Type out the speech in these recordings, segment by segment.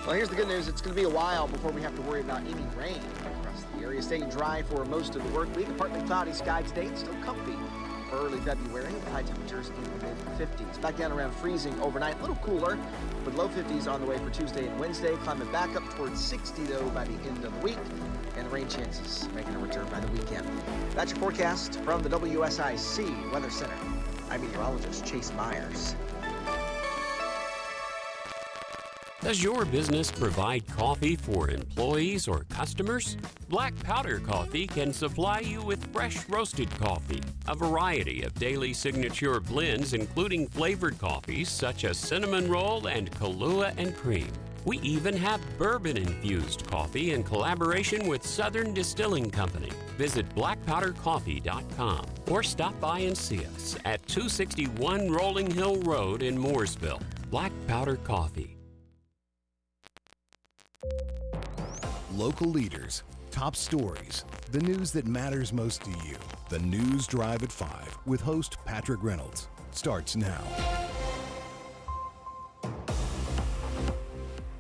Well, here's the good news. It's going to be a while before we have to worry about any rain across the area. Staying dry for most of the work week. A partly cloudy sky today. It's still comfy for early February. High temperatures in the mid-50s. Back down around freezing overnight. A little cooler with low 50s on the way for Tuesday and Wednesday. Climbing back up towards 60, though, by the end of the week. And rain chances making a return by the weekend. That's your forecast from the WSIC Weather Center. I'm meteorologist Chase Myers. Does your business provide coffee for employees or customers? Black Powder Coffee can supply you with fresh roasted coffee, a variety of daily signature blends including flavored coffees such as cinnamon roll and Kahlua and cream. We even have bourbon-infused coffee in collaboration with Southern Distilling Company. Visit blackpowdercoffee.com or stop by and see us at 261 Rolling Hill Road in Mooresville. Black Powder Coffee. Local leaders, top stories, the news that matters most to you. The News Drive at 5 with host Patrick Reynolds starts now.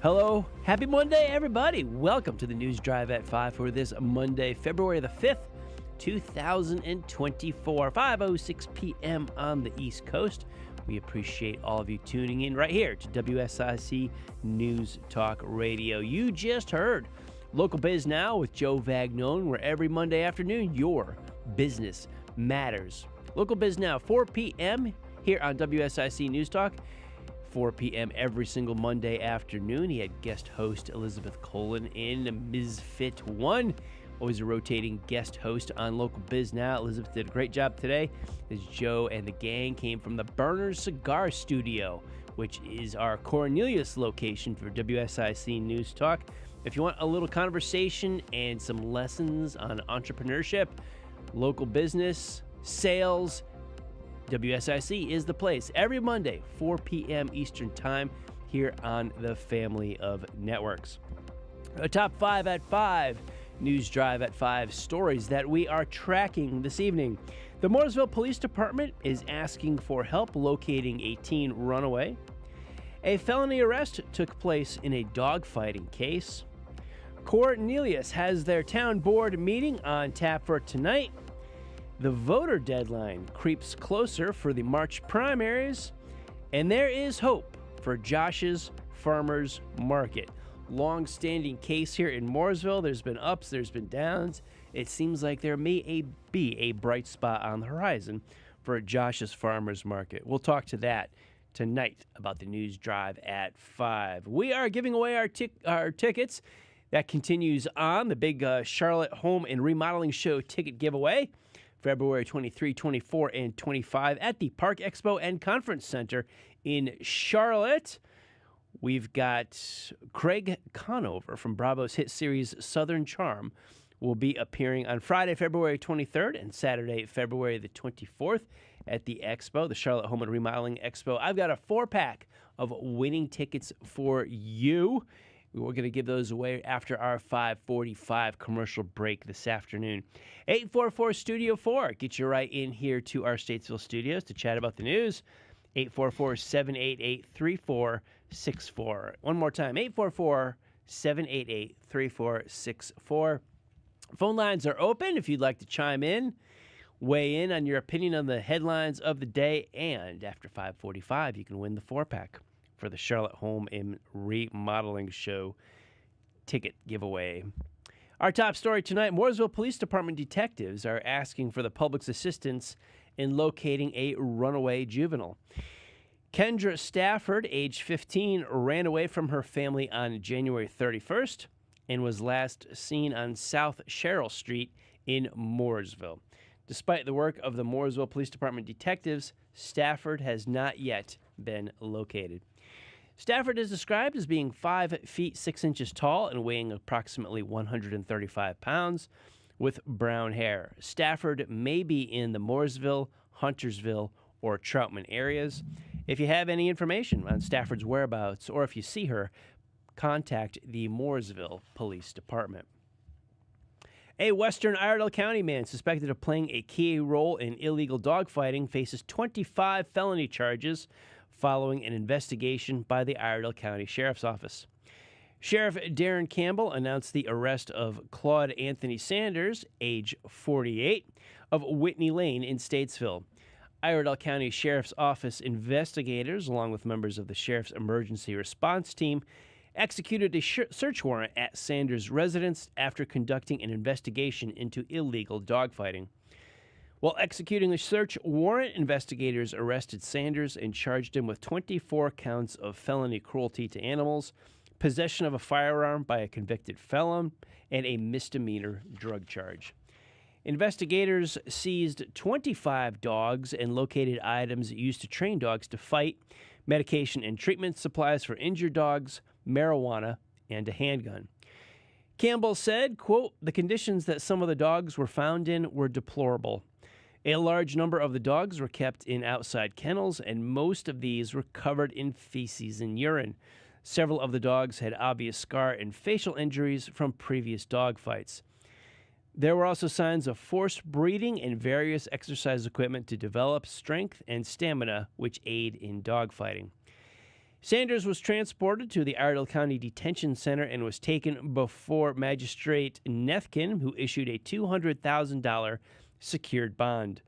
Hello, happy Monday, everybody. Welcome to the News Drive at 5 for this Monday, February the 5th, 2024, 5:06 p.m. on the East Coast. We appreciate all of you tuning in right here to WSIC News Talk Radio. You just heard Local Biz Now with Joe Vagnone, where every Monday afternoon your business matters. Local Biz Now, 4 p.m. here on WSIC News Talk. 4 p.m. every single Monday afternoon. He had guest host Elizabeth Colin in Misfit 1. Always a rotating guest host on Local Biz Now. Elizabeth did a great job today as Joe and the gang came from the Burners Cigar Studio, which is our Cornelius location for WSIC News Talk. If you want a little conversation and some lessons on entrepreneurship, local business, sales, WSIC is the place. Every Monday, 4 p.m. Eastern Time here on the family of networks. A top 5 at 5. News Drive at 5 stories that we are tracking this evening. The Mooresville Police Department is asking for help locating a teen runaway. A felony arrest took place in a dogfighting case. Cornelius has their town board meeting on tap for tonight. The voter deadline creeps closer for the March primaries. And there is hope for Josh's Farmers Market. Long-standing case here in Mooresville. There's been ups, there's been downs. It seems like there may be a bright spot on the horizon for Josh's Farmers Market. We'll talk to that tonight about the News Drive at 5. We are giving away our tickets. That continues on the big Charlotte Home and Remodeling Show ticket giveaway. February 23, 24, and 25 at the Park Expo and Conference Center in Charlotte. We've got Craig Conover from Bravo's hit series Southern Charm will be appearing on Friday, February 23rd and Saturday, February the 24th at the Expo, the Charlotte Home and Remodeling Expo. I've got a 4-pack of winning tickets for you. We're going to give those away after our 5:45 commercial break this afternoon. 844-STUDIO-4. Get you right in here to our Statesville studios to chat about the news. 844-788-3464. One more time, 844-788-3464. Phone lines are open if you'd like to chime in, weigh in on your opinion on the headlines of the day, and after 5:45, you can win the 4-pack for the Charlotte Home and Remodeling Show ticket giveaway. Our top story tonight, Mooresville Police Department detectives are asking for the public's assistance in locating a runaway juvenile. Kendra Stafford, age 15, ran away from her family on January 31st and was last seen on South Sherrill Street in Mooresville. Despite the work of the Mooresville Police Department detectives, Stafford has not yet been located. Stafford is described as being 5 feet 6 inches tall and weighing approximately 135 pounds with brown hair. Stafford may be in the Mooresville, Huntersville, or Troutman areas. If you have any information on Stafford's whereabouts or if you see her, contact the Mooresville Police Department. A Western Iredell County man suspected of playing a key role in illegal dogfighting faces 25 felony charges following an investigation by the Iredell County Sheriff's Office. Sheriff Darren Campbell announced the arrest of Claude Anthony Sanders, age 48, of Whitney Lane in Statesville. Iredell County Sheriff's Office investigators, along with members of the Sheriff's Emergency Response Team, executed a search warrant at Sanders' residence after conducting an investigation into illegal dogfighting. While executing the search warrant, investigators arrested Sanders and charged him with 24 counts of felony cruelty to animals, possession of a firearm by a convicted felon, and a misdemeanor drug charge. Investigators seized 25 dogs and located items used to train dogs to fight, medication and treatment supplies for injured dogs, marijuana, and a handgun. Campbell said, quote, "The conditions that some of the dogs were found in were deplorable. A large number of the dogs were kept in outside kennels, and most of these were covered in feces and urine. Several of the dogs had obvious scar and facial injuries from previous dog fights. There were also signs of forced breeding and various exercise equipment to develop strength and stamina, which aid in dogfighting." Sanders was transported to the Iredell County Detention Center and was taken before Magistrate Nethkin, who issued a $200,000 secured bond.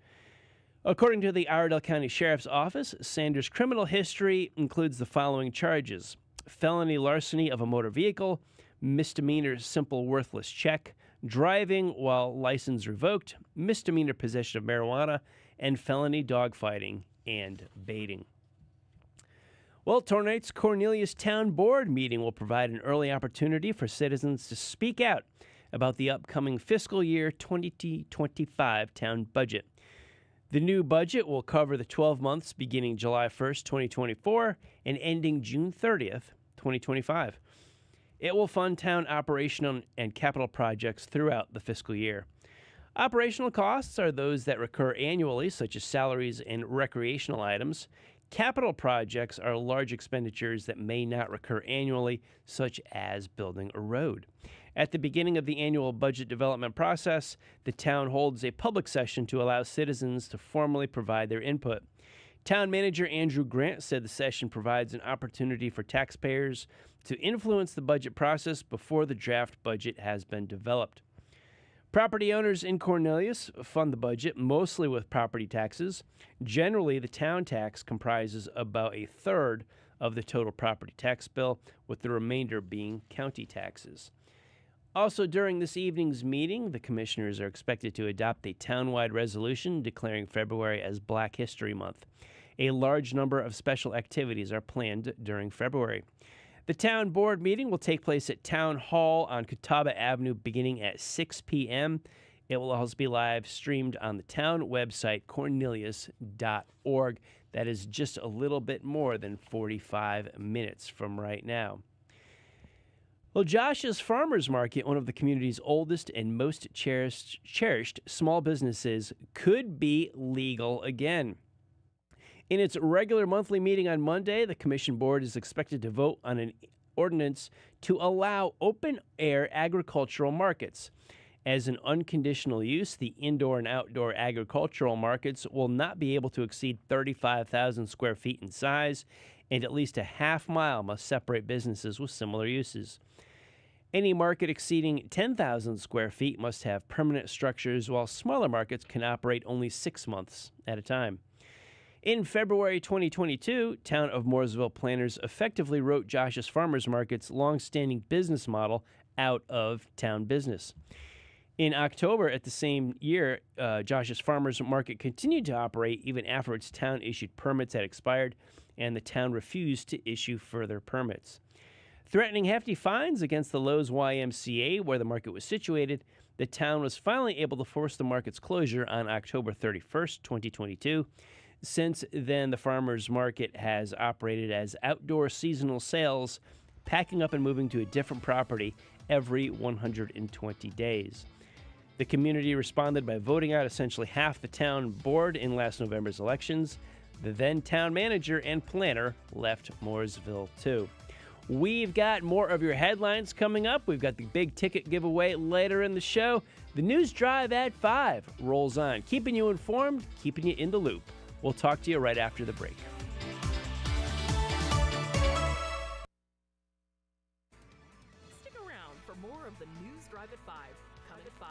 According to the Iredell County Sheriff's Office, Sanders' criminal history includes the following charges: felony larceny of a motor vehicle, misdemeanor simple worthless check, driving while license revoked, misdemeanor possession of marijuana, and felony dogfighting and baiting. Well, tonight's Cornelius Town Board meeting will provide an early opportunity for citizens to speak out about the upcoming fiscal year 2025 town budget. The new budget will cover the 12 months beginning July 1st, 2024 and ending June 30th, 2025. It will fund town operational and capital projects throughout the fiscal year. Operational costs are those that recur annually, such as salaries and recreational items. Capital projects are large expenditures that may not recur annually, such as building a road. At the beginning of the annual budget development process, the town holds a public session to allow citizens to formally provide their input. Town Manager Andrew Grant said the session provides an opportunity for taxpayers to influence the budget process before the draft budget has been developed. Property owners in Cornelius fund the budget mostly with property taxes. Generally, the town tax comprises about a third of the total property tax bill, with the remainder being county taxes. Also, during this evening's meeting, the commissioners are expected to adopt a townwide resolution declaring February as Black History Month. A large number of special activities are planned during February. The town board meeting will take place at Town Hall on Catawba Avenue beginning at 6 p.m. It will also be live streamed on the town website, cornelius.org. That is just a little bit more than 45 minutes from right now. Well, Josh's Farmers Market, one of the community's oldest and most cherished small businesses, could be legal again. In its regular monthly meeting on Monday, the Commission Board is expected to vote on an ordinance to allow open-air agricultural markets. As an unconditional use, the indoor and outdoor agricultural markets will not be able to exceed 35,000 square feet in size, and at least a half mile must separate businesses with similar uses. Any market exceeding 10,000 square feet must have permanent structures, while smaller markets can operate only 6 months at a time. In February 2022, Town of Mooresville planners effectively wrote Josh's Farmers Market's long-standing business model out of town business. In October at the same year, Josh's Farmers Market continued to operate even after its town-issued permits had expired, and the town refused to issue further permits. Threatening hefty fines against the Lowe's YMCA, where the market was situated, the town was finally able to force the market's closure on October 31st, 2022. Since then, the farmers market has operated as outdoor seasonal sales, packing up and moving to a different property every 120 days. The community responded by voting out essentially half the town board in last November's elections. The then town manager and planner left Mooresville too. We've got more of your headlines coming up. We've got the big ticket giveaway later in the show. The news drive at 5 rolls on, keeping you informed, keeping you in the loop. We'll talk to you right after the break. Drive at 5.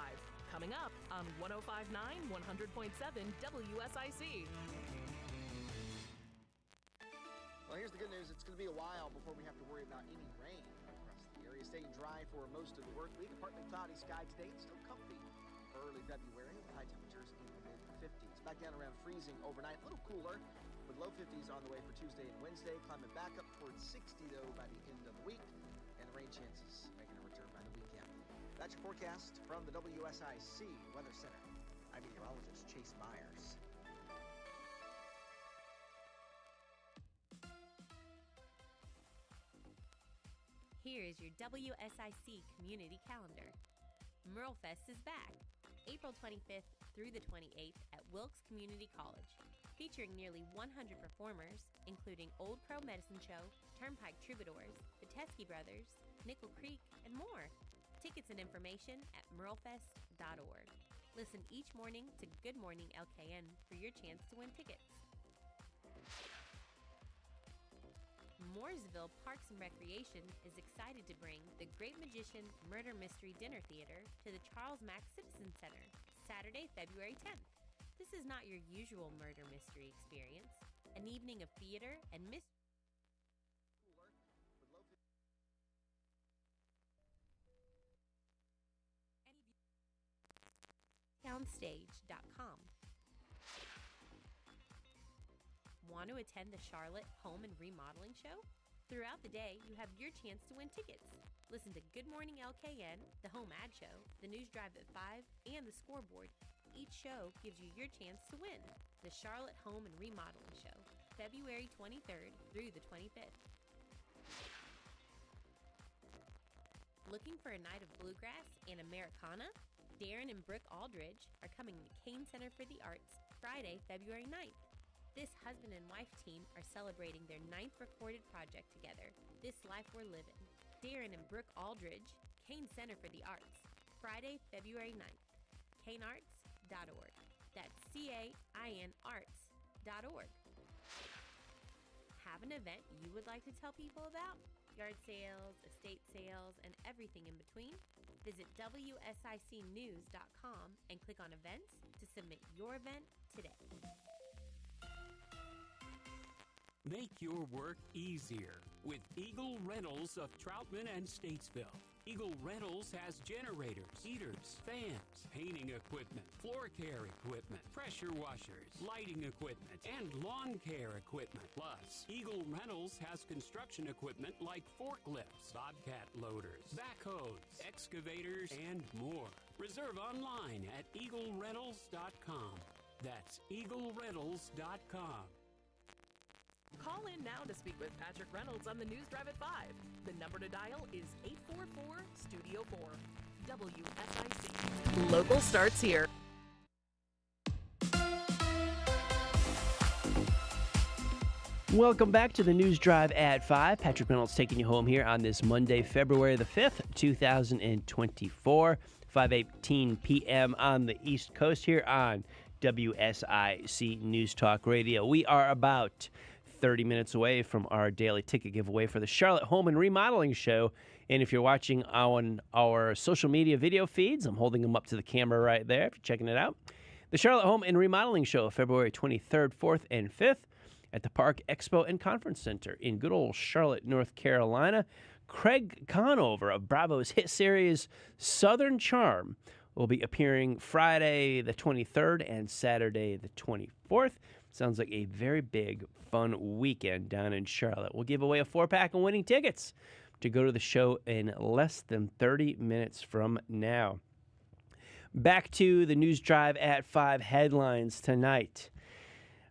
Coming up on 105.9, 100.7 WSIC. Well, here's the good news. It's going to be a while before we have to worry about any rain across the area. Staying dry for most of the work week. Partly cloudy sky today. Still comfy for early February with high temperatures in the mid-50s. Back down around freezing overnight. A little cooler with low 50s on the way for Tuesday and Wednesday. Climbing back up towards 60, though, by the end of the week. And the rain chances making a return by the weekend. That's your forecast from the WSIC Weather Center. I'm meteorologist Chase Myers. Here is your WSIC community calendar. Merlefest is back, April 25th through the 28th at Wilkes Community College, featuring nearly 100 performers, including Old Crow Medicine Show, Turnpike Troubadours, the Teskey Brothers, Nickel Creek, and more. Tickets and information at merlefest.org. Listen each morning to Good Morning LKN for your chance to win tickets. Mooresville Parks and Recreation is excited to bring The Great Magician Murder Mystery Dinner Theater to the Charles Mack Citizen Center, Saturday, February 10th. This is not your usual murder mystery experience. An evening of theater and mystery. Downstage.com. Want to attend the Charlotte Home and Remodeling Show? Throughout the day, you have your chance to win tickets. Listen to Good Morning LKN, the Home Ad Show, the News Drive at 5, and the Scoreboard. Each show gives you your chance to win. The Charlotte Home and Remodeling Show, February 23rd through the 25th. Looking for a night of bluegrass and Americana? Darren and Brooke Aldridge are coming to Kane Center for the Arts Friday, February 9th. This husband and wife team are celebrating their 9th recorded project together, This Life We're Living. Darren and Brooke Aldridge, Kane Center for the Arts, Friday, February 9th. kanearts.org. That's CAIN arts.org. Have an event you would like to tell people about? Yard sales, estate sales, and everything in between? Visit WSICnews.com and click on events to submit your event today. Make your work easier with Eagle Rentals of Troutman and Statesville. Eagle Rentals has generators, heaters, fans, painting equipment, floor care equipment, pressure washers, lighting equipment, and lawn care equipment. Plus, Eagle Rentals has construction equipment like forklifts, bobcat loaders, backhoes, excavators, and more. Reserve online at eaglerentals.com. That's eaglerentals.com. Call in now to speak with Patrick Reynolds on the News Drive at 5. The number to dial is 844-STUDIO-4. WSIC. Local starts here. Welcome back to the News Drive at 5. Patrick Reynolds taking you home here on this Monday, February the 5th, 2024, 5:18 p.m. on the East Coast here on WSIC News Talk Radio. We are about 30 minutes away from our daily ticket giveaway for the Charlotte Home and Remodeling Show. And if you're watching on our social media video feeds, I'm holding them up to the camera right there if you're checking it out. The Charlotte Home and Remodeling Show, February 23rd, 4th, and 5th at the Park Expo and Conference Center in good old Charlotte, North Carolina. Craig Conover of Bravo's hit series Southern Charm will be appearing Friday the 23rd and Saturday the 24th. Sounds like a very big, fun weekend down in Charlotte. We'll give away a 4-pack of winning tickets to go to the show in less than 30 minutes from now. Back to the News Drive at 5 headlines tonight.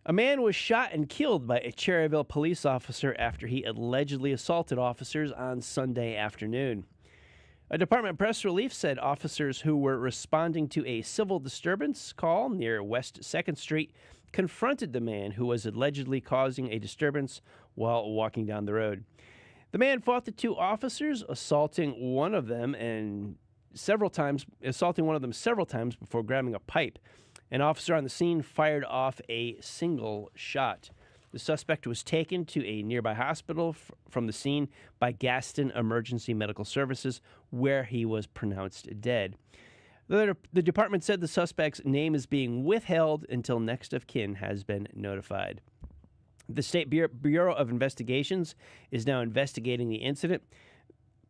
A man was shot and killed by a Cherryville police officer after he allegedly assaulted officers on Sunday afternoon. A department press release said officers who were responding to a civil disturbance call near West 2nd Street confronted the man who was allegedly causing a disturbance while walking down the road. The man fought the two officers, assaulting one of them several times before grabbing a pipe. An officer on the scene fired off a single shot. The suspect was taken to a nearby hospital from the scene by Gaston Emergency Medical Services, where he was pronounced dead. The department said the suspect's name is being withheld until next of kin has been notified. The State Bureau of Investigations is now investigating the incident.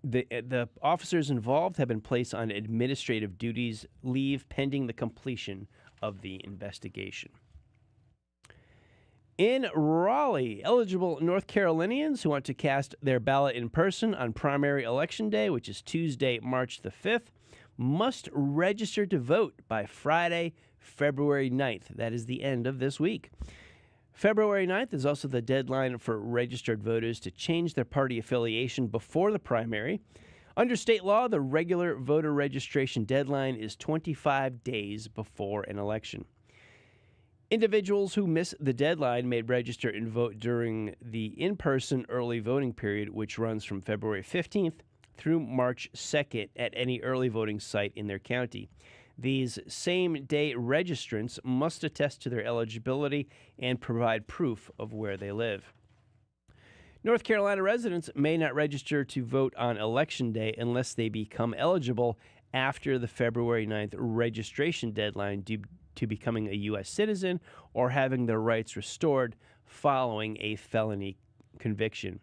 The officers involved have been placed on administrative duties leave pending the completion of the investigation. In Raleigh, eligible North Carolinians who want to cast their ballot in person on primary election day, which is Tuesday, March the 5th, must register to vote by Friday, February 9th. That is the end of this week. February 9th is also the deadline for registered voters to change their party affiliation before the primary. Under state law, the regular voter registration deadline is 25 days before an election. Individuals who miss the deadline may register and vote during the in-person early voting period, which runs from February 15th through March 2nd at any early voting site in their county. These same-day registrants must attest to their eligibility and provide proof of where they live. North Carolina residents may not register to vote on Election Day unless they become eligible after the February 9th registration deadline due to becoming a U.S. citizen or having their rights restored following a felony conviction.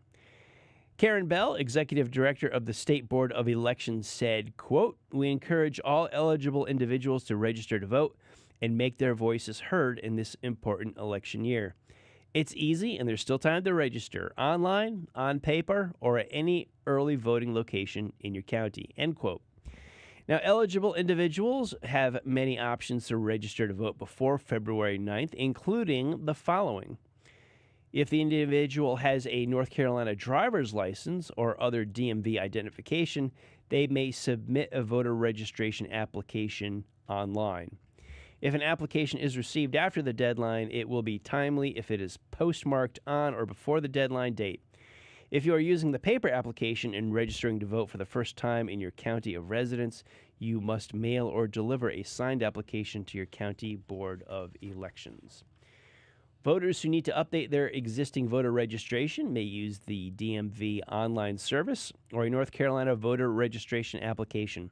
Karen Bell, executive director of the State Board of Elections, said, quote, "We encourage all eligible individuals to register to vote and make their voices heard in this important election year. It's easy and there's still time to register online, on paper, or at any early voting location in your county," end quote. Now, eligible individuals have many options to register to vote before February 9th, including the following. If the individual has a North Carolina driver's license or other DMV identification, they may submit a voter registration application online. If an application is received after the deadline, it will be timely if it is postmarked on or before the deadline date. If you are using the paper application and registering to vote for the first time in your county of residence, you must mail or deliver a signed application to your county board of elections. Voters who need to update their existing voter registration may use the DMV online service or a North Carolina voter registration application.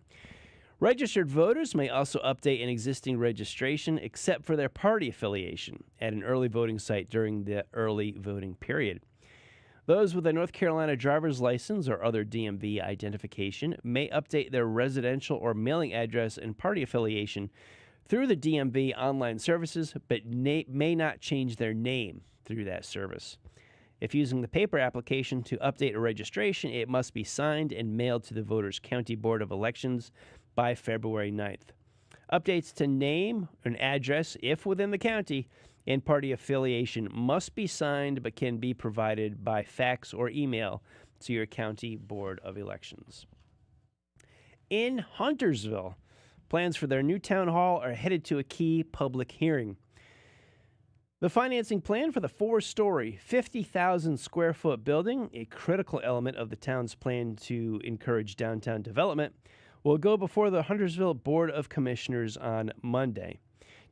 Registered voters may also update an existing registration except for their party affiliation at an early voting site during the early voting period. Those with a North Carolina driver's license or other DMV identification may update their residential or mailing address and party affiliation through the DMV online services, but may not change their name through that service. If using the paper application to update a registration, it must be signed and mailed to the voter's county board of elections by February 9th. Updates to name and address, if within the county, and party affiliation must be signed but can be provided by fax or email to your county board of elections. In Huntersville, plans for their new town hall are headed to a key public hearing. The financing plan for the 4-story, 50,000 square foot building, a critical element of the town's plan to encourage downtown development, will go before the Huntersville Board of Commissioners on Monday.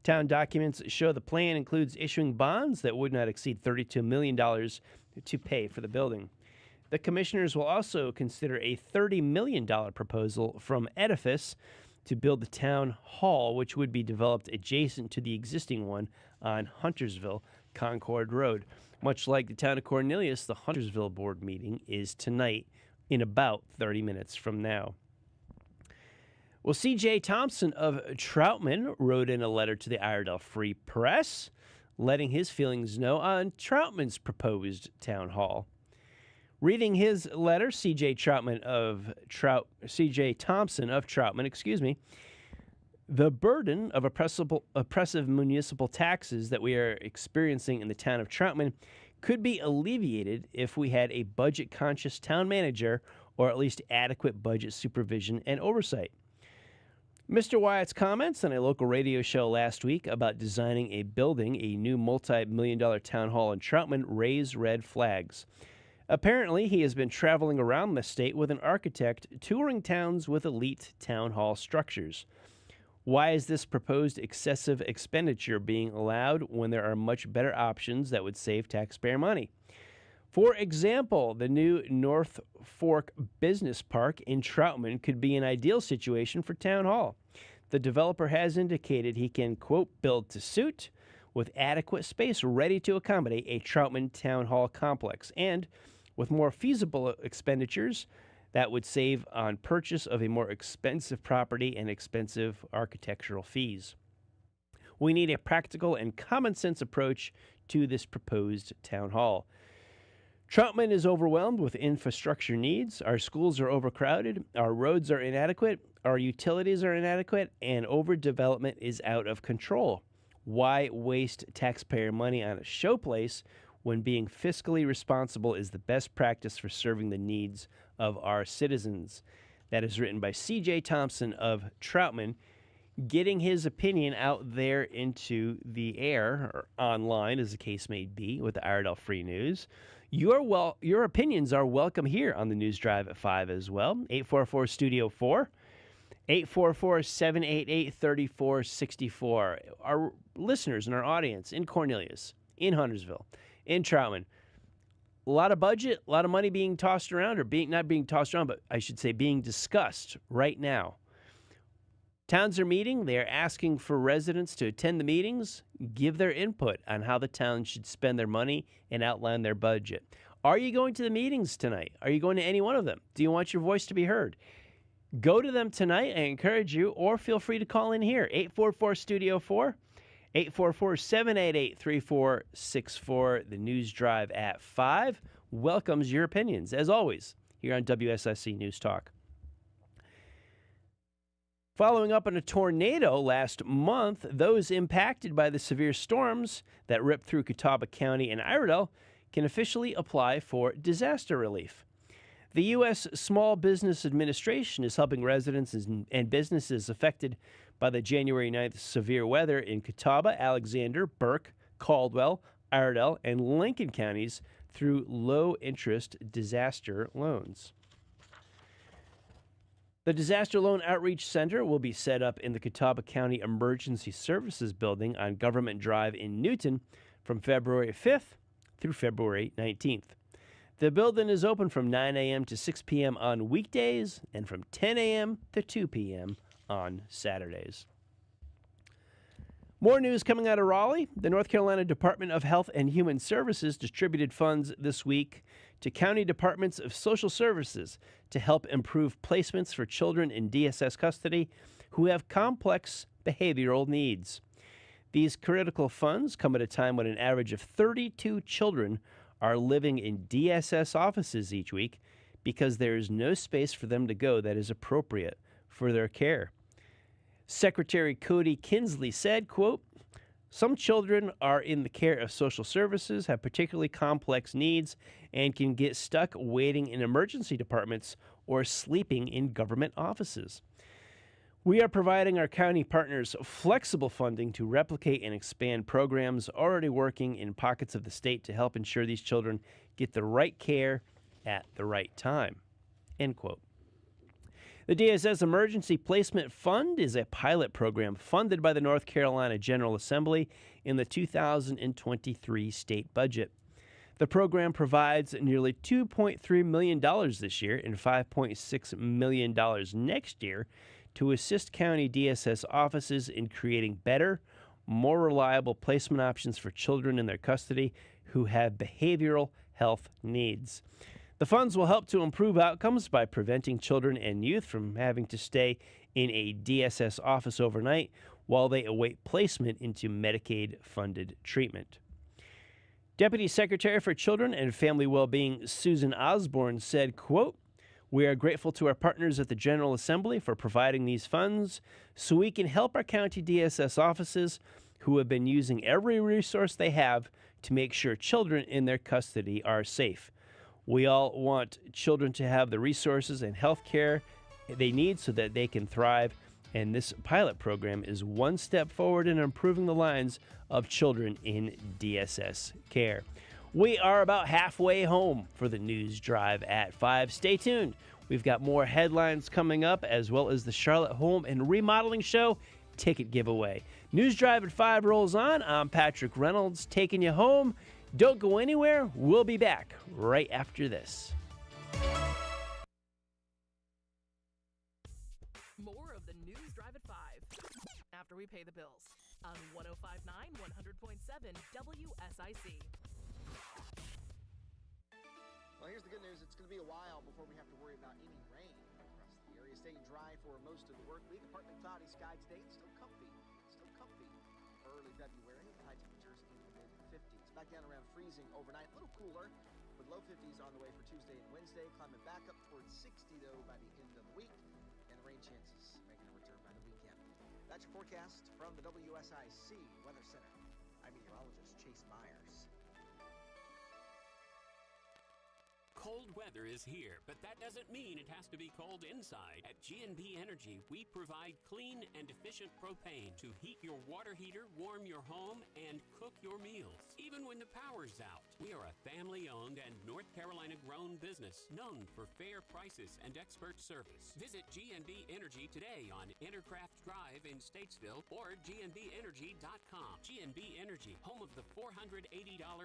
Town documents show the plan includes issuing bonds that would not exceed $32 million to pay for the building. The commissioners will also consider a $30 million proposal from Edifice to build the town hall, which would be developed adjacent to the existing one on Huntersville Concord Road. Much like the town of Cornelius, the Huntersville board meeting is tonight in about 30 minutes from now. Well, C.J. Thompson of Troutman wrote in a letter to the Iredell Free Press, letting his feelings know on Troutman's proposed town hall. Reading his letter, C.J. Thompson of Troutman, the burden of oppressive municipal taxes that we are experiencing in the town of Troutman could be alleviated if we had a budget-conscious town manager or at least adequate budget supervision and oversight. Mr. Wyatt's comments on a local radio show last week about designing a new multi-million-dollar town hall in Troutman raised red flags. Apparently, he has been traveling around the state with an architect touring towns with elite town hall structures. Why is this proposed excessive expenditure being allowed when there are much better options that would save taxpayer money? For example, the new North Fork Business Park in Troutman could be an ideal situation for Town Hall. The developer has indicated he can, quote, build to suit with adequate space ready to accommodate a Troutman Town Hall complex, and with more feasible expenditures that would save on purchase of a more expensive property and expensive architectural fees. We need a practical and common sense approach to this proposed town hall. Troutman is overwhelmed with infrastructure needs. Our schools are overcrowded, our roads are inadequate, our utilities are inadequate, and overdevelopment is out of control. Why waste taxpayer money on a showplace when being fiscally responsible is the best practice for serving the needs of our citizens? That is written by C.J. Thompson of Troutman, getting his opinion out there into the air, or online, as the case may be, with the Iredell Free News. Your opinions are welcome here on the News Drive at 5 as well. 844-STUDIO-4, 844-788-3464. Our listeners and our audience in Cornelius, in Huntersville, in Troutman, a lot of budget, a lot of money being tossed around, or not being tossed around, but I should say being discussed right now. Towns are meeting. They are asking for residents to attend the meetings, give their input on how the town should spend their money, and outline their budget. Are you going to the meetings tonight? Are you going to any one of them? Do you want your voice to be heard? Go to them tonight, I encourage you, or feel free to call in here, 844-STUDIO-4, 844-788-3464. The News Drive at 5 welcomes your opinions, as always, here on WSIC News Talk. Following up on a tornado last month, those impacted by the severe storms that ripped through Catawba County and Iredell can officially apply for disaster relief. The U.S. Small Business Administration is helping residents and businesses affected by the January 9th severe weather in Catawba, Alexander, Burke, Caldwell, Iredell, and Lincoln counties through low-interest disaster loans. The Disaster Loan Outreach Center will be set up in the Catawba County Emergency Services Building on Government Drive in Newton from February 5th through February 19th. The building is open from 9 a.m. to 6 p.m. on weekdays and from 10 a.m. to 2 p.m. on Saturdays. More news coming out of Raleigh. The North Carolina Department of Health and Human Services distributed funds this week to county departments of social services to help improve placements for children in DSS custody who have complex behavioral needs. These critical funds come at a time when an average of 32 children are living in DSS offices each week because there is no space for them to go that is appropriate for their care. Secretary Cody Kinsley said, quote, "Some children are in the care of social services, have particularly complex needs, and can get stuck waiting in emergency departments or sleeping in government offices. We are providing our county partners flexible funding to replicate and expand programs already working in pockets of the state to help ensure these children get the right care at the right time." End quote. The DSS Emergency Placement Fund is a pilot program funded by the North Carolina General Assembly in the 2023 state budget. The program provides nearly $2.3 million this year and $5.6 million next year to assist county DSS offices in creating better, more reliable placement options for children in their custody who have behavioral health needs. The funds will help to improve outcomes by preventing children and youth from having to stay in a DSS office overnight while they await placement into Medicaid-funded treatment. Deputy Secretary for Children and Family Wellbeing Susan Osborne said, quote, "We are grateful to our partners at the General Assembly for providing these funds so we can help our county DSS offices who have been using every resource they have to make sure children in their custody are safe. We all want children to have the resources and health care they need so that they can thrive, and this pilot program is one step forward in improving the lives of children in DSS care." We are about halfway home for the News Drive at 5. Stay tuned. We've got more headlines coming up, as well as the Charlotte Home and Remodeling Show ticket giveaway. News Drive at 5 rolls on. I'm Patrick Reynolds, taking you home. Don't go anywhere. We'll be back right after this. More of the News Drive at 5 after we pay the bills on 105.9, 100.7 WSIC. Well, here's the good news. It's going to be a while before we have to worry about any rain across the area. Staying dry for most of the work week. Partly cloudy skies today. Still comfy. For early February. High temperatures in the mid-50s. Back down around freezing overnight. A little cooler with low 50s on the way for Tuesday and Wednesday. Climbing back up towards 60, though, by the end of the week. And the rain chances making a return by the weekend. That's your forecast from the WSIC Weather Center. I'm meteorologist Chase Myers. Cold weather is here, but that doesn't mean it has to be cold inside. At G&B Energy, we provide clean and efficient propane to heat your water heater, warm your home, and cook your meals, even when the power's out. We are a family-owned and North Carolina-grown business known for fair prices and expert service. Visit G&B Energy today on Intercraft Drive in Statesville or gnbenergy.com. G&B Energy, home of the $480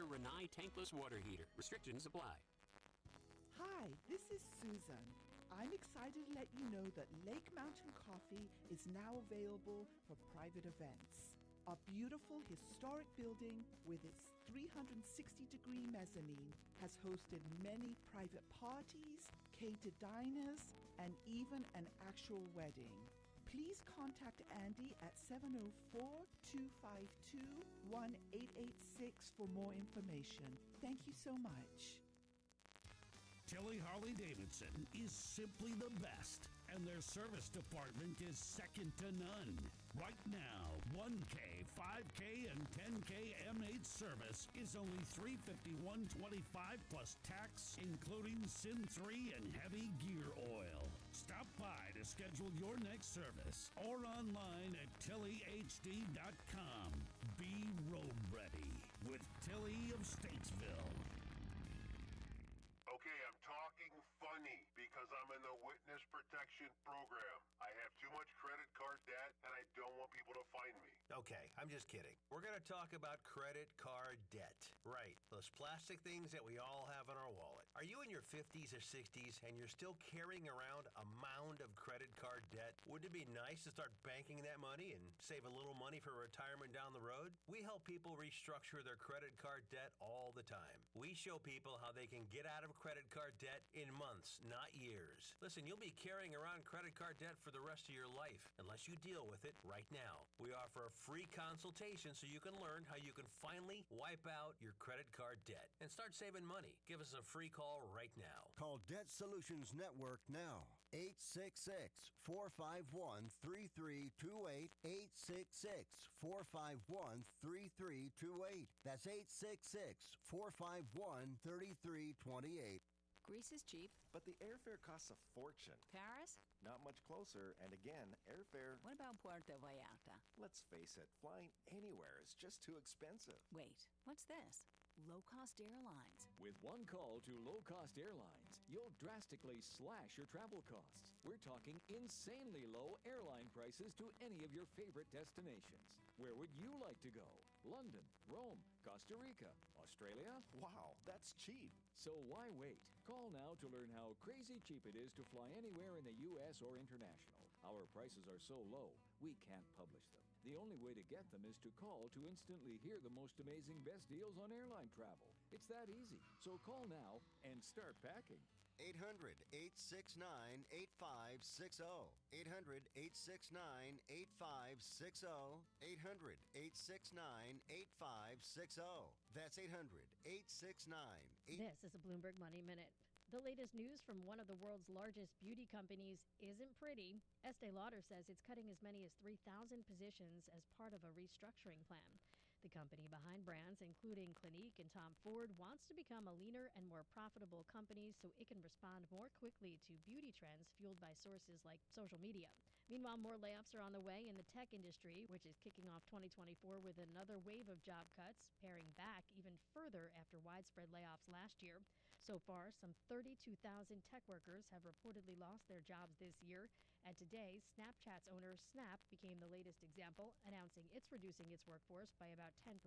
Renai tankless water heater. Restrictions apply. Hi, this is Susan. I'm excited to let you know that Lake Mountain Coffee is now available for private events. Our beautiful historic building with its 360-degree mezzanine has hosted many private parties, catered diners, and even an actual wedding. Please contact Andy at 704-252-1886 for more information. Thank you so much. Tilly Harley-Davidson is simply the best, and their service department is second to none. Right now, 1K, 5K, and 10K M8 service is only $351.25 plus tax, including SIN 3 and heavy gear oil. Stop by to schedule your next service or online at tillyhd.com. Be road ready with Tilly of Statesville. Okay, I'm talking funny because I'm in the witness protection program. I have too much credit card debt and I don't want people to find me. Okay, I'm just kidding. We're going to talk about credit card debt. Right, those plastic things that we all have in our wallet. Are you in your 50s or 60s and you're still carrying around a mound of credit card debt? Wouldn't it be nice to start banking that money and save a little money for retirement down the road? We help people restructure their credit card debt all the time. We show people how they can get out of credit card debt in months, not years. Listen, you'll be carrying around credit card debt for the rest of your life unless you deal with it right now. We offer a free consultation so you can learn how you can finally wipe out your credit card debt and start saving money. Give us a free call right now. Call Debt Solutions Network now. 866-451-3328. 866-451-3328. That's 866-451-3328. Greece is cheap, but the airfare costs a fortune. Paris? Not much closer, and again, airfare... What about Puerto Vallarta? Let's face it, flying anywhere is just too expensive. Wait, what's this? Low-cost airlines. With one call to low-cost airlines, you'll drastically slash your travel costs. We're talking insanely low airline prices to any of your favorite destinations. Where would you like to go? London, Rome, Costa Rica, Australia? Wow, that's cheap. So why wait? Call now to learn how crazy cheap it is to fly anywhere in the U.S. or international. Our prices are so low, we can't publish them. The only way to get them is to call to instantly hear the most amazing best deals on airline travel. It's that easy. So call now and start packing. 800-869-8560. 800-869-8560. 800-869-8560. That's 800-869-8560. This is a Bloomberg Money Minute. The latest news from one of the world's largest beauty companies isn't pretty. Estee Lauder says it's cutting as many as 3,000 positions as part of a restructuring plan. The company behind brands including Clinique and Tom Ford wants to become a leaner and more profitable company so it can respond more quickly to beauty trends fueled by sources like social media. Meanwhile, more layoffs are on the way in the tech industry, which is kicking off 2024 with another wave of job cuts, paring back even further after widespread layoffs last year. So far, some 32,000 tech workers have reportedly lost their jobs this year. And today, Snapchat's owner Snap became the latest example, announcing it's reducing its workforce by about 10%,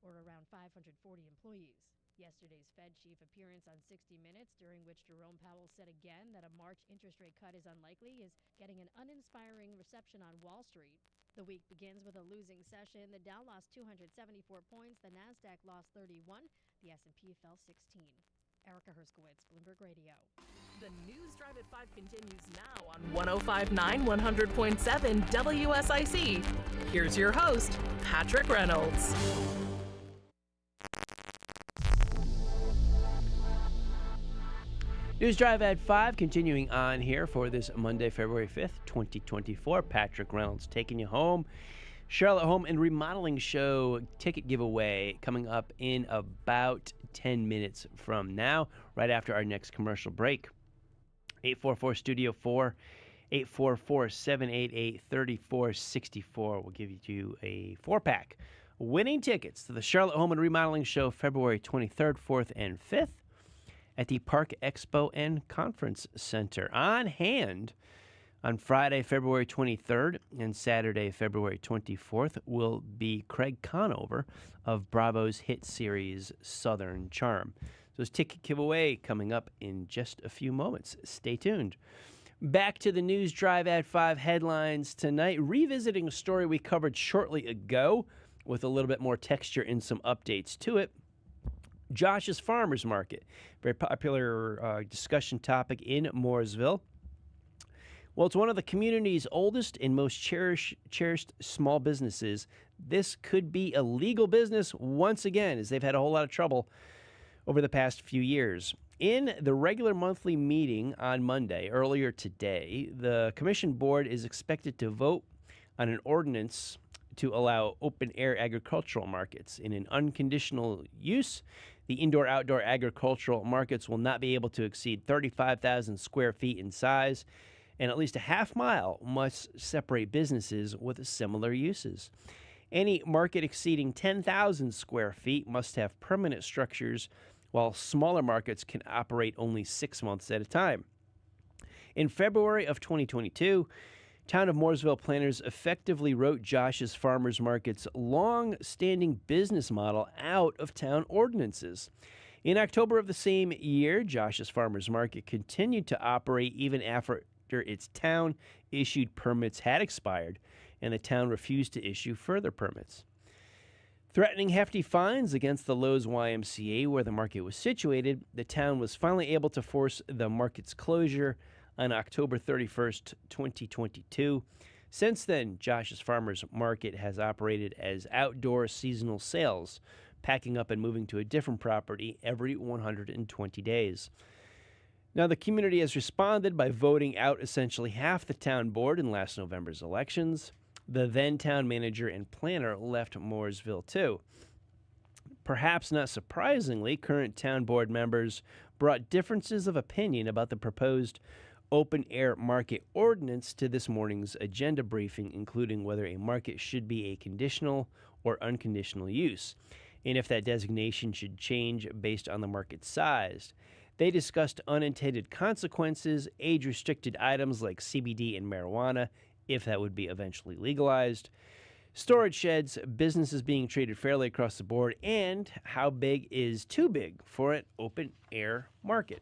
or around 540 employees. Yesterday's Fed chief appearance on 60 Minutes, during which Jerome Powell said again that a March interest rate cut is unlikely, is getting an uninspiring reception on Wall Street. The week begins with a losing session. The Dow lost 274 points, the Nasdaq lost 31, the S&P fell 16. Erica Herskowitz, Bloomberg Radio. The News Drive at 5 continues now on 105.9, 100.7 WSIC. Here's your host, Patrick Reynolds. News Drive at 5 continuing on here for this Monday, February 5th, 2024. Patrick Reynolds taking you home. Charlotte Home and Remodeling Show ticket giveaway coming up in about 10 minutes from now, right after our next commercial break. 844-STUDIO-4, 844-788-3464 will give you a 4-pack. Winning tickets to the Charlotte Home and Remodeling Show February 23rd, 4th, and 5th. At the Park Expo and Conference Center. On hand on Friday, February 23rd and Saturday, February 24th will be Craig Conover of Bravo's hit series Southern Charm. So this ticket giveaway coming up in just a few moments. Stay tuned. Back to the News Drive at 5 headlines tonight, revisiting a story we covered shortly ago with a little bit more texture and some updates to it. Josh's Farmers Market, very popular discussion topic in Mooresville. Well, it's one of the community's oldest and most cherished small businesses. This could be a legal business once again, as they've had a whole lot of trouble over the past few years. In the regular monthly meeting on Monday, earlier today, the commission board is expected to vote on an ordinance to allow open-air agricultural markets. In an unconditional use, the indoor-outdoor agricultural markets will not be able to exceed 35,000 square feet in size, and at least a half mile must separate businesses with similar uses. Any market exceeding 10,000 square feet must have permanent structures, while smaller markets can operate only 6 months at a time. In February of 2022, Town of Mooresville planners effectively wrote Josh's Farmers Market's long-standing business model out of town ordinances. In October of the same year, Josh's Farmers Market continued to operate even after its town-issued permits had expired, and the town refused to issue further permits. Threatening hefty fines against the Lowe's YMCA, where the market was situated, the town was finally able to force the market's closure on October 31st, 2022. Since then, Josh's Farmers Market has operated as outdoor seasonal sales, packing up and moving to a different property every 120 days. Now, the community has responded by voting out essentially half the town board in last November's elections. The then town manager and planner left Mooresville too. Perhaps not surprisingly, current town board members brought differences of opinion about the proposed open-air market ordinance to this morning's agenda briefing, including whether a market should be a conditional or unconditional use, and if that designation should change based on the market size. They discussed unintended consequences, age-restricted items like CBD and marijuana, if that would be eventually legalized, storage sheds, businesses being treated fairly across the board, and how big is too big for an open-air market.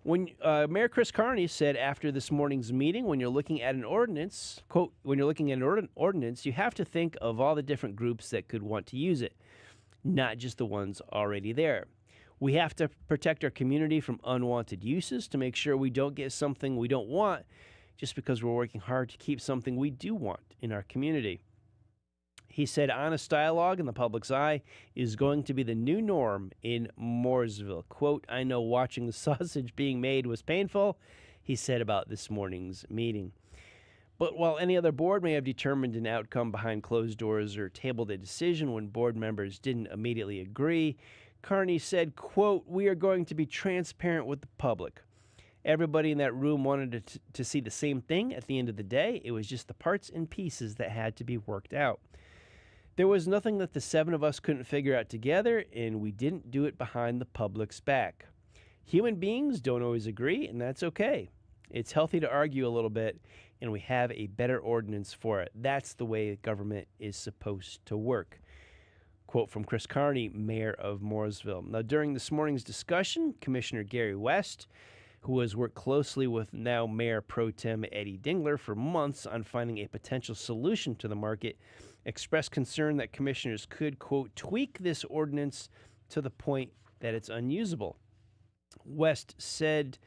When Mayor Chris Carney said after this morning's meeting, when you're looking at an ordinance, quote, when you're looking at an ordinance, you have to think of all the different groups that could want to use it, not just the ones already there. We have to protect our community from unwanted uses to make sure we don't get something we don't want just because we're working hard to keep something we do want in our community. He said honest dialogue in the public's eye is going to be the new norm in Mooresville. Quote, I know watching the sausage being made was painful, he said about this morning's meeting. But while any other board may have determined an outcome behind closed doors or tabled a decision when board members didn't immediately agree, Carney said, quote, we are going to be transparent with the public. Everybody in that room wanted to see the same thing at the end of the day. It was just the parts and pieces that had to be worked out. There was nothing that the 7 of us couldn't figure out together, and we didn't do it behind the public's back. Human beings don't always agree, and that's okay. It's healthy to argue a little bit, and we have a better ordinance for it. That's the way government is supposed to work. Quote from Chris Carney, mayor of Mooresville. Now, during this morning's discussion, Commissioner Gary West, who has worked closely with now Mayor Pro Tem Eddie Dingler for months on finding a potential solution to the market, expressed concern that commissioners could, quote, tweak this ordinance to the point that it's unusable. West said,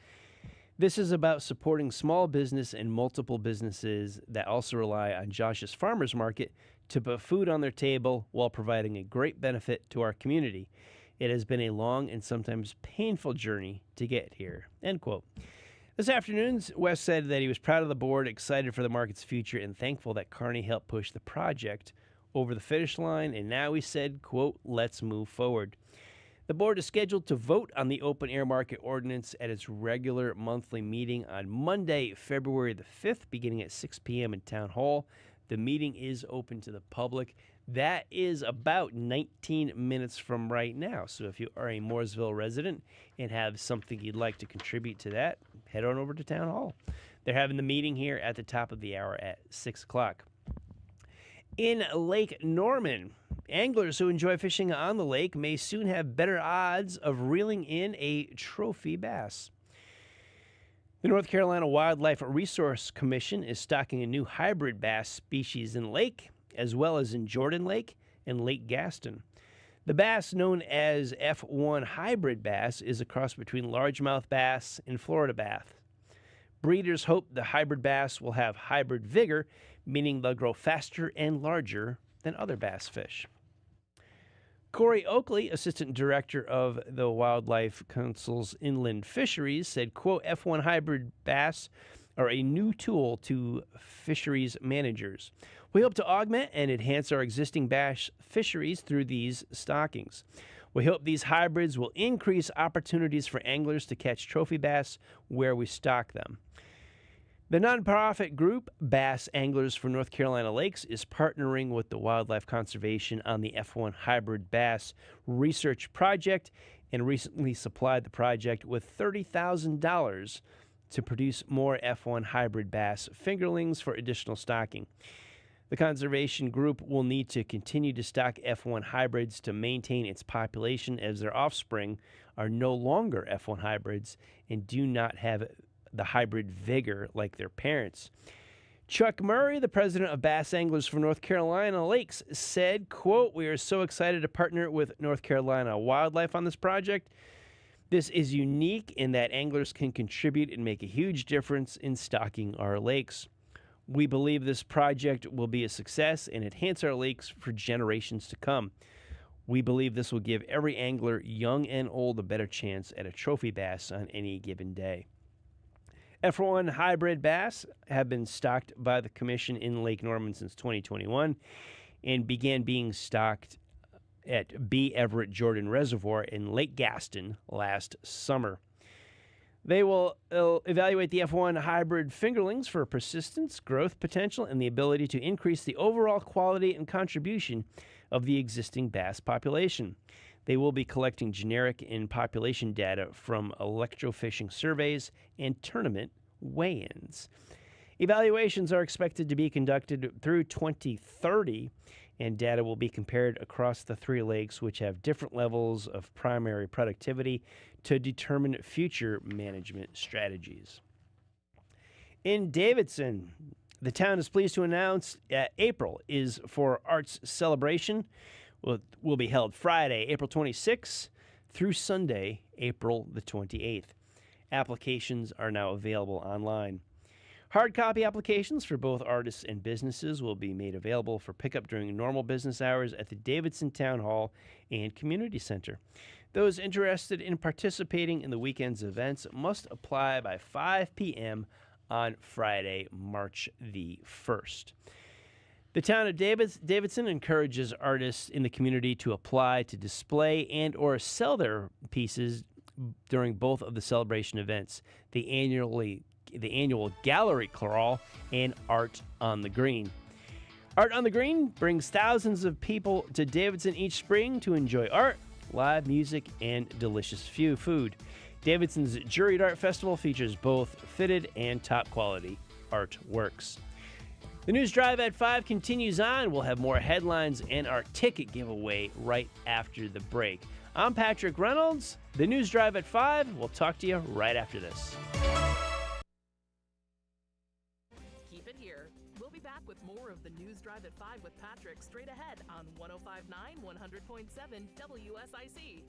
"This is about supporting small business and multiple businesses that also rely on Josh's Farmers Market to put food on their table while providing a great benefit to our community. It has been a long and sometimes painful journey to get here." End quote. This afternoon, West said that he was proud of the board, excited for the market's future, and thankful that Carney helped push the project over the finish line. And now he said, quote, "Let's move forward." The board is scheduled to vote on the open air market ordinance at its regular monthly meeting on Monday, February the 5th, beginning at 6 p.m. in Town Hall. The meeting is open to the public. That is about 19 minutes from right now. So if you are a Mooresville resident and have something you'd like to contribute to that, head on over to Town Hall. They're having the meeting here at the top of the hour at 6 o'clock. In Lake Norman, anglers who enjoy fishing on the lake may soon have better odds of reeling in a trophy bass. The North Carolina Wildlife Resource Commission is stocking a new hybrid bass species in the lake, as well as in Jordan Lake and Lake Gaston. The bass, known as F1 hybrid bass, is a cross between largemouth bass and Florida bass. Breeders hope the hybrid bass will have hybrid vigor, meaning they'll grow faster and larger than other bass fish. Corey Oakley, assistant director of the Wildlife Council's Inland Fisheries, said, quote, "F1 hybrid bass are a new tool to fisheries managers. We hope to augment and enhance our existing bass fisheries through these stockings. We hope these hybrids will increase opportunities for anglers to catch trophy bass where we stock them." The nonprofit group Bass Anglers for North Carolina Lakes is partnering with the Wildlife Conservation on the F1 hybrid bass research project and recently supplied the project with $30,000 to produce more F1 hybrid bass fingerlings for additional stocking. The conservation group will need to continue to stock F1 hybrids to maintain its population, as their offspring are no longer F1 hybrids and do not have the hybrid vigor like their parents. Chuck Murray, the president of Bass Anglers for North Carolina Lakes, said, quote, "We are so excited to partner with North Carolina Wildlife on this project. This is unique in that anglers can contribute and make a huge difference in stocking our lakes. We believe this project will be a success and enhance our lakes for generations to come. We believe this will give every angler, young and old, a better chance at a trophy bass on any given day." F1 hybrid bass have been stocked by the commission in Lake Norman since 2021 and began being stocked at B. Everett Jordan Reservoir in Lake Gaston last summer. They will evaluate the F1 hybrid fingerlings for persistence, growth potential, and the ability to increase the overall quality and contribution of the existing bass population. They will be collecting generic and population data from electrofishing surveys and tournament weigh-ins. Evaluations are expected to be conducted through 2030, and data will be compared across the 3 lakes, which have different levels of primary productivity, to determine future management strategies. In Davidson, the town is pleased to announce April is for Arts Celebration. Will be held Friday, April 26th through Sunday, April the 28th. Applications are now available online. Hard copy applications for both artists and businesses will be made available for pickup during normal business hours at the Davidson Town Hall and Community Center. Those interested in participating in the weekend's events must apply by 5 p.m. on Friday, March the 1st. The town of Davidson encourages artists in the community to apply to display and or sell their pieces during both of the celebration events, the annual gallery crawl and Art on the Green. Art on the Green brings thousands of people to Davidson each spring to enjoy art, live music, and delicious food. Davidson's Juried Art Festival features both fitted and top-quality artworks. The News Drive at 5 continues on. We'll have more headlines and our ticket giveaway right after the break. I'm Patrick Reynolds. The News Drive at 5. We'll talk to you right after this. Keep it here. We'll be back with more of the News Drive at 5 with Patrick straight ahead on 105.9, 100.7 WSIC.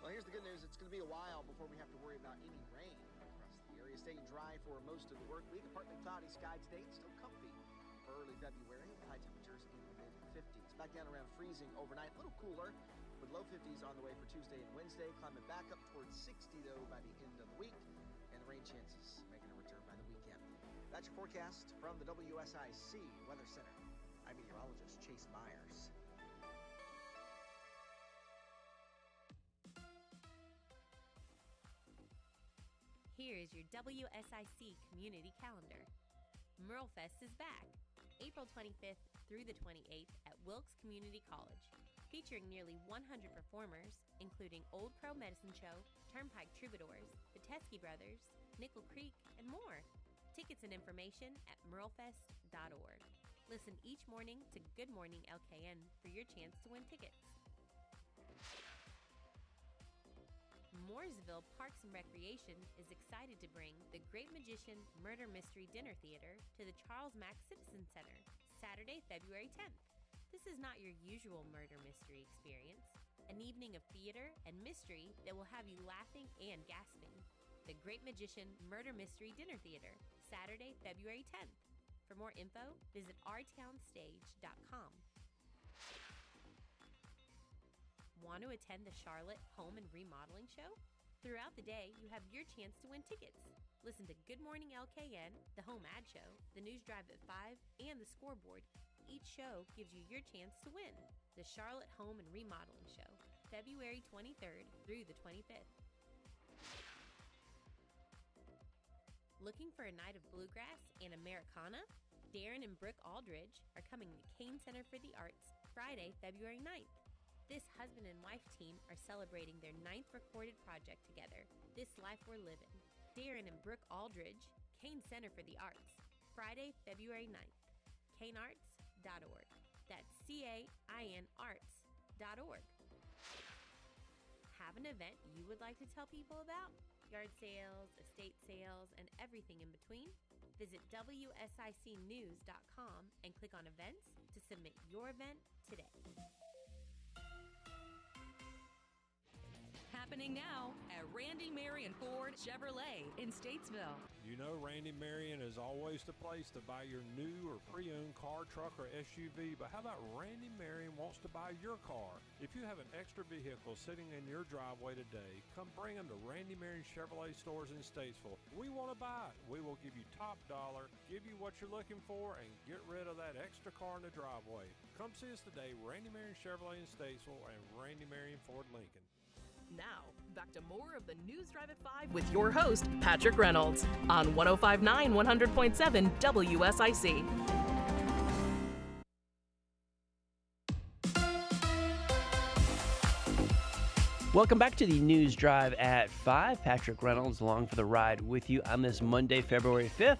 Well, here's the good news. It's going to be a while before we have to worry about any rain across the area. Staying dry for most of the work week. A partly cloudy sky today. Still comfy for early February. High temperatures in the mid-50s. Back down around freezing overnight. A little cooler with low 50s on the way for Tuesday and Wednesday. Climbing back up towards 60, though, by the end of the week. And the rain chances making a return by the weekend. That's your forecast from the WSIC Weather Center. I'm meteorologist Chase Myers. Here is your WSIC community calendar. Merlefest is back, April 25th through the 28th at Wilkes Community College, featuring nearly 100 performers, including Old Crow Medicine Show, Turnpike Troubadours, the Teskey Brothers, Nickel Creek, and more. Tickets and information at merlefest.org. Listen each morning to Good Morning LKN for your chance to win tickets. Mooresville Parks and Recreation is excited to bring The Great Magician Murder Mystery Dinner Theater to the Charles Mack Citizen Center, Saturday, February 10th. This is not your usual murder mystery experience. An evening of theater and mystery that will have you laughing and gasping. The Great Magician Murder Mystery Dinner Theater, Saturday, February 10th. For more info, visit ourtownstage.com. Want to attend the Charlotte Home and Remodeling Show? Throughout the day, you have your chance to win tickets. Listen to Good Morning LKN, the Home Ad Show, the News Drive at 5, and the Scoreboard. Each show gives you your chance to win. The Charlotte Home and Remodeling Show, February 23rd through the 25th. Looking for a night of bluegrass and Americana? Darren and Brooke Aldridge are coming to Kane Center for the Arts Friday, February 9th. This husband and wife team are celebrating their 9th recorded project together, This Life We're Living. Darren and Brooke Aldridge, Kane Center for the Arts, Friday, February 9th. kanearts.org. That's CAIN arts.org. Have an event you would like to tell people about? Yard sales, estate sales, and everything in between? Visit WSICnews.com and click on events to submit your event today. Happening now at Randy Marion Ford Chevrolet in Statesville. You know Randy Marion is always the place to buy your new or pre-owned car, truck, or SUV, but how about Randy Marion wants to buy your car? If you have an extra vehicle sitting in your driveway today, come bring them to Randy Marion Chevrolet stores in Statesville. We want to buy it. We will give you top dollar, give you what you're looking for, and get rid of that extra car in the driveway. Come see us today, Randy Marion Chevrolet in Statesville and Randy Marion Ford Lincoln. Now, back to more of the News Drive at 5 with your host, Patrick Reynolds, on 105.9, 100.7 WSIC. Welcome back to the News Drive at 5. Patrick Reynolds along for the ride with you on this Monday, February 5th,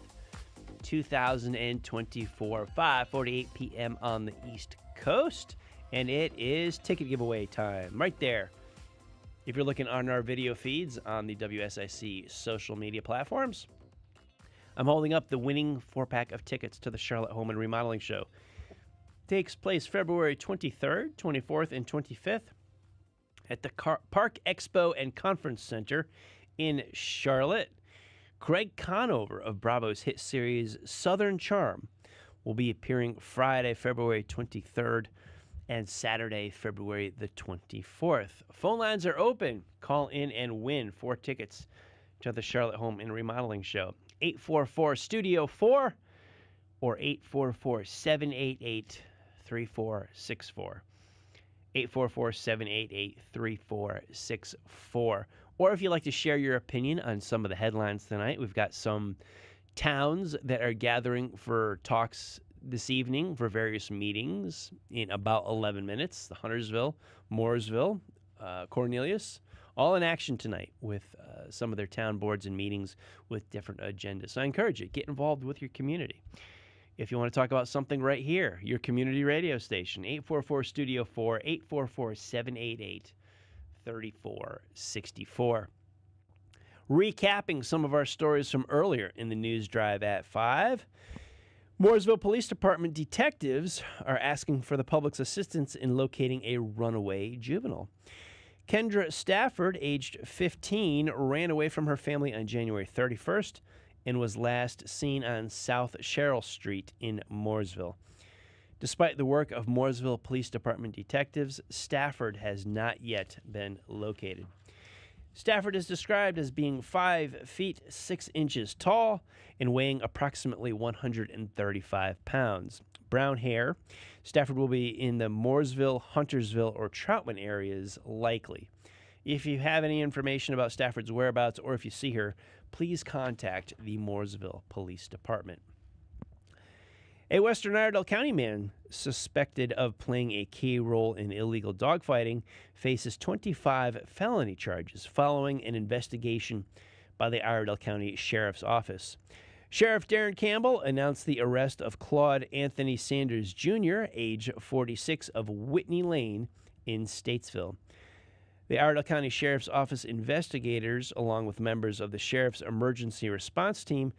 2024, 5:48 p.m. on the East Coast. And it is ticket giveaway time right there. If you're looking on our video feeds on the WSIC social media platforms, I'm holding up the winning 4-pack of tickets to the Charlotte Home and Remodeling Show. Takes place February 23rd, 24th, and 25th at the Park Expo and Conference Center in Charlotte. Greg Conover of Bravo's hit series Southern Charm will be appearing Friday, February 23rd, and Saturday, February the 24th. Phone lines are open. Call in and win 4 tickets to the Charlotte Home and Remodeling Show. 844-STUDIO-4 or 844-788-3464. 844-788-3464. Or if you'd like to share your opinion on some of the headlines tonight, we've got some towns that are gathering for talks this evening for various meetings in about 11 minutes. The Huntersville, Mooresville, Cornelius, all in action tonight with some of their town boards and meetings with different agendas. So I encourage you, get involved with your community. If you want to talk about something right here, your community radio station, 844-STUDIO-4, 844-788-3464. Recapping some of our stories from earlier in the news drive at 5. Mooresville Police Department detectives are asking for the public's assistance in locating a runaway juvenile. Kendra Stafford, aged 15, ran away from her family on January 31st and was last seen on South Sherrill Street in Mooresville. Despite the work of Mooresville Police Department detectives, Stafford has not yet been located. Stafford is described as being 5 feet 6 inches tall and weighing approximately 135 pounds. Brown hair. Stafford will be in the Mooresville, Huntersville, or Troutman areas likely. If you have any information about Stafford's whereabouts or if you see her, please contact the Mooresville Police Department. A Western Iredell County man suspected of playing a key role in illegal dogfighting faces 25 felony charges following an investigation by the Iredell County Sheriff's Office. Sheriff Darren Campbell announced the arrest of Claude Anthony Sanders Jr., age 46, of Whitney Lane in Statesville. The Iredell County Sheriff's Office investigators, along with members of the Sheriff's Emergency Response Team,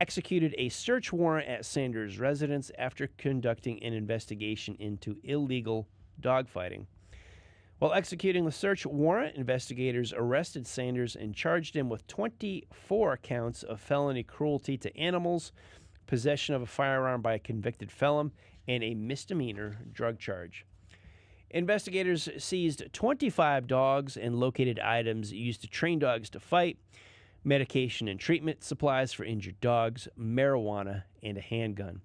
executed a search warrant at Sanders' residence after conducting an investigation into illegal dogfighting. While executing the search warrant, investigators arrested Sanders and charged him with 24 counts of felony cruelty to animals, possession of a firearm by a convicted felon, and a misdemeanor drug charge. Investigators seized 25 dogs and located items used to train dogs to fight, medication and treatment supplies for injured dogs, marijuana, and a handgun.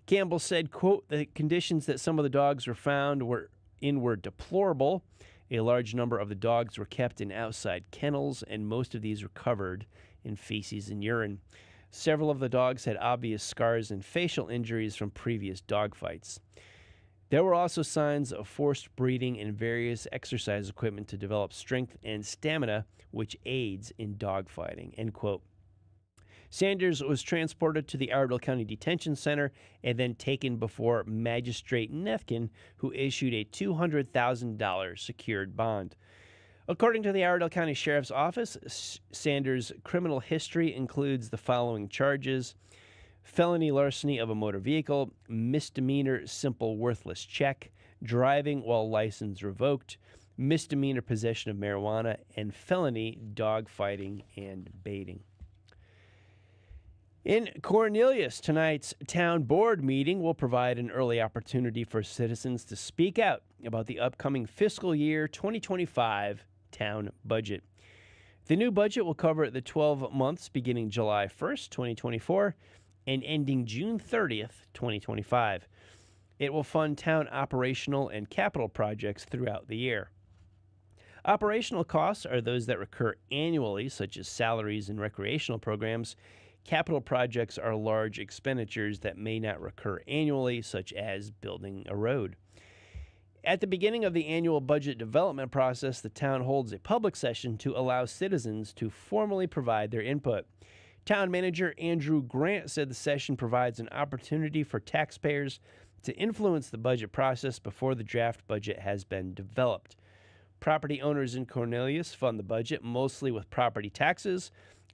Campbell said, quote, "The conditions that some of the dogs were found were deplorable. A large number of the dogs were kept in outside kennels, and most of these were covered in feces and urine. Several of the dogs had obvious scars and facial injuries from previous dogfights. There were also signs of forced breeding and various exercise equipment to develop strength and stamina, which aids in dogfighting," end quote. Sanders was transported to the Iredell County Detention Center and then taken before Magistrate Nefkin, who issued a $200,000 secured bond. According to the Iredell County Sheriff's Office, Sanders' criminal history includes the following charges: felony larceny of a motor vehicle, misdemeanor simple worthless check, driving while license revoked, misdemeanor possession of marijuana, and felony dogfighting and baiting. In Cornelius, tonight's town board meeting will provide an early opportunity for citizens to speak out about the upcoming fiscal year 2025 town budget. The new budget will cover the 12 months beginning July 1st, 2024, and ending June 30th, 2025. It will fund town operational and capital projects throughout the year. Operational costs are those that recur annually, such as salaries and recreational programs. Capital projects are large expenditures that may not recur annually, such as building a road. At the beginning of the annual budget development process, the town holds a public session to allow citizens to formally provide their input. Town Manager Andrew Grant said the session provides an opportunity for taxpayers to influence the budget process before the draft budget has been developed. Property owners in Cornelius fund the budget mostly with property taxes.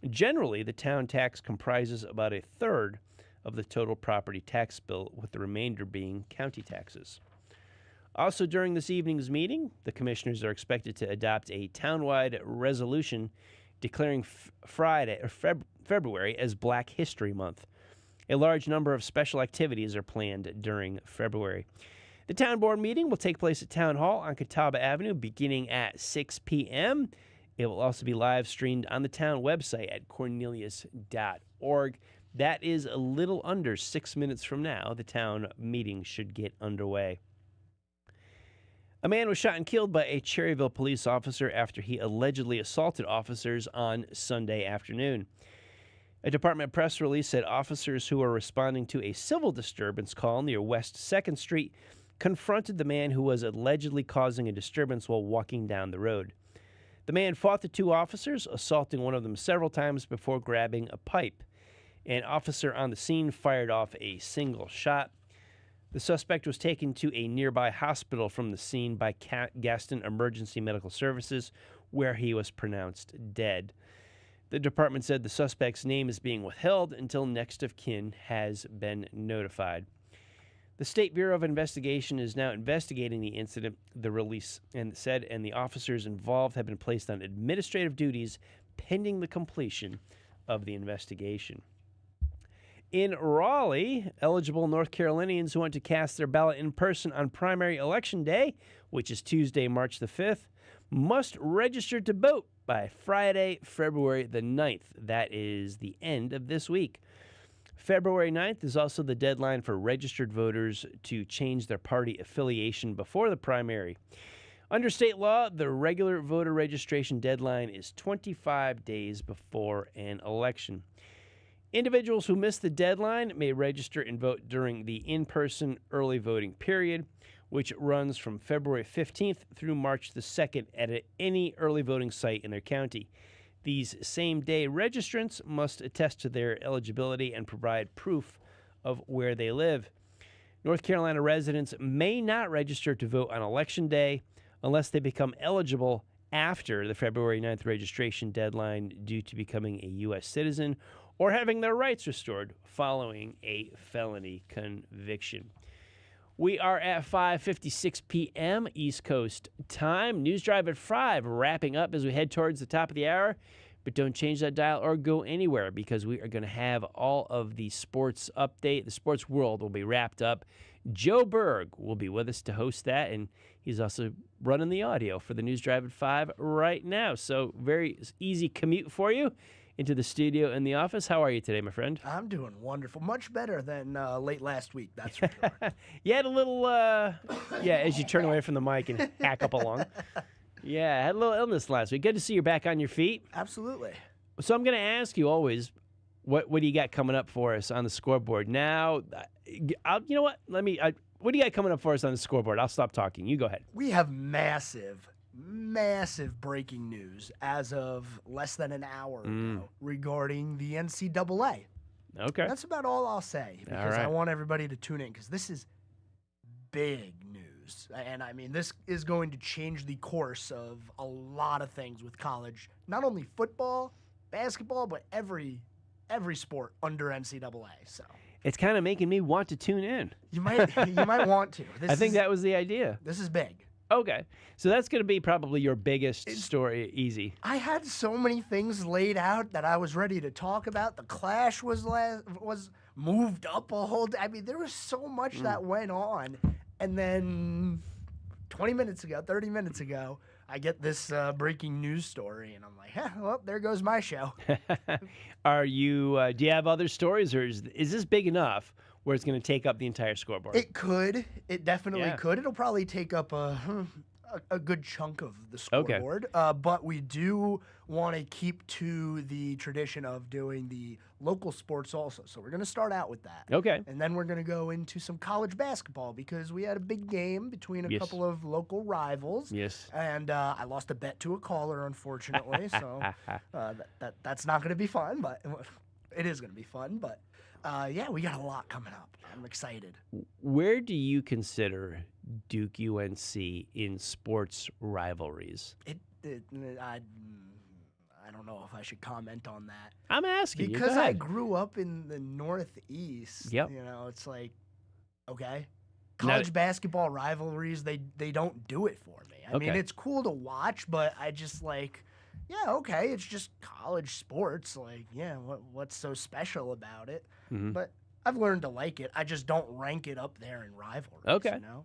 Generally, the town tax comprises about a third of the total property tax bill, with the remainder being county taxes. Also, during this evening's meeting, the commissioners are expected to adopt a townwide resolution declaring February as Black History Month. A large number of special activities are planned during February. The town board meeting will take place at Town Hall on Catawba Avenue beginning at 6 p.m. It will also be live streamed on the town website at cornelius.org. That is a little under 6 minutes from now. The town meeting should get underway. A man was shot and killed by a Cherryville police officer after he allegedly assaulted officers on Sunday afternoon. A department press release said officers who were responding to a civil disturbance call near West 2nd Street confronted the man who was allegedly causing a disturbance while walking down the road. The man fought the two officers, assaulting one of them several times before grabbing a pipe. An officer on the scene fired off a single shot. The suspect was taken to a nearby hospital from the scene by Gaston Emergency Medical Services, where he was pronounced dead. The department said the suspect's name is being withheld until next of kin has been notified. The State Bureau of Investigation is now investigating the incident, the release and said, and the officers involved have been placed on administrative duties pending the completion of the investigation. In Raleigh, eligible North Carolinians who want to cast their ballot in person on primary election day, which is Tuesday, March the 5th, must register to vote by Friday, February the 9th. That is the end of this week. February 9th is also the deadline for registered voters to change their party affiliation before the primary. Under state law, the regular voter registration deadline is 25 days before an election. Individuals who miss the deadline may register and vote during the in-person early voting period, which runs from February 15th through March the 2nd at any early voting site in their county. These same-day registrants must attest to their eligibility and provide proof of where they live. North Carolina residents may not register to vote on Election Day unless they become eligible after the February 9th registration deadline due to becoming a U.S. citizen or having their rights restored following a felony conviction. We are at 5:56 p.m. East Coast time. News Drive at 5, wrapping up as we head towards the top of the hour. But don't change that dial or go anywhere because we are going to have all of the sports update. The sports world will be wrapped up. Joe Berg will be with us to host that, and he's also running the audio for the News Drive at 5 right now. So very easy commute for you into the studio and the office. How are you today, my friend? I'm doing wonderful. Much better than late last week, that's for sure. You had a little, as you turn away from the mic and hack up along. Yeah, I had a little illness last week. Good to see you're back on your feet. Absolutely. So I'm going to ask you always, what do you got coming up for us on the scoreboard? Now, you know what? What do you got coming up for us on the scoreboard? I'll stop talking. You go ahead. We have massive breaking news as of less than an hour ago regarding the NCAA. Okay. That's about all I'll say because I want everybody to tune in because this is big news. And I mean, this is going to change the course of a lot of things with college. Not only football, basketball, but every sport under NCAA. So it's kind of making me want to tune in. You might want to. I think that was the idea. This is big. Okay. So that's going to be probably your biggest story, easy. I had so many things laid out that I was ready to talk about. The Clash was moved up a whole day. I mean, there was so much that went on. And then 30 minutes ago, I get this breaking news story, and I'm like, well, there goes my show. Are you, do you have other stories, or is this big enough where it's going to take up the entire scoreboard? It could. It definitely could. It'll probably take up a good chunk of the scoreboard. Okay. But we do want to keep to the tradition of doing the local sports also. So we're going to start out with that. Okay. And then we're going to go into some college basketball because we had a big game between a couple of local rivals. Yes. And I lost a bet to a caller, unfortunately. So that's not going to be fun, but it is going to be fun. But we got a lot coming up. I'm excited. Where do you consider Duke UNC in sports rivalries? I don't know if I should comment on that. I'm asking you. Because I grew up in the Northeast. Yep. You know, it's like, okay. College basketball rivalries, they don't do it for me. I mean, it's cool to watch, but I just like, okay, it's just college sports. Like, what's so special about it? Mm-hmm. But I've learned to like it. I just don't rank it up there in rivalries. Okay. You know?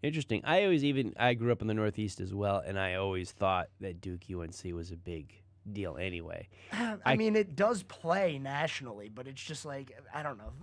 Interesting. I grew up in the Northeast as well, and I always thought that Duke UNC was a big deal anyway. I mean, it does play nationally, but it's just like, I don't know.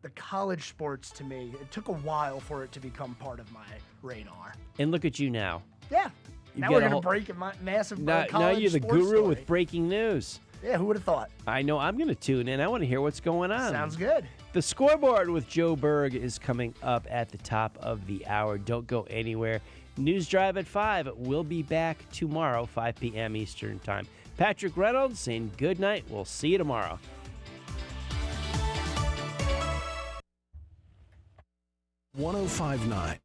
the college sports to me, it took a while for it to become part of my radar. And look at you now. Yeah. You've Now got we're a going to whole- break a massive Now college you're the sports guru story. with breaking news. Yeah, who would have thought? I know I'm going to tune in. I want to hear what's going on. Sounds good. The Scoreboard with Joe Berg is coming up at the top of the hour. Don't go anywhere. News Drive at 5. We'll be back tomorrow, 5 p.m. Eastern Time. Patrick Reynolds saying good night. We'll see you tomorrow. 105.9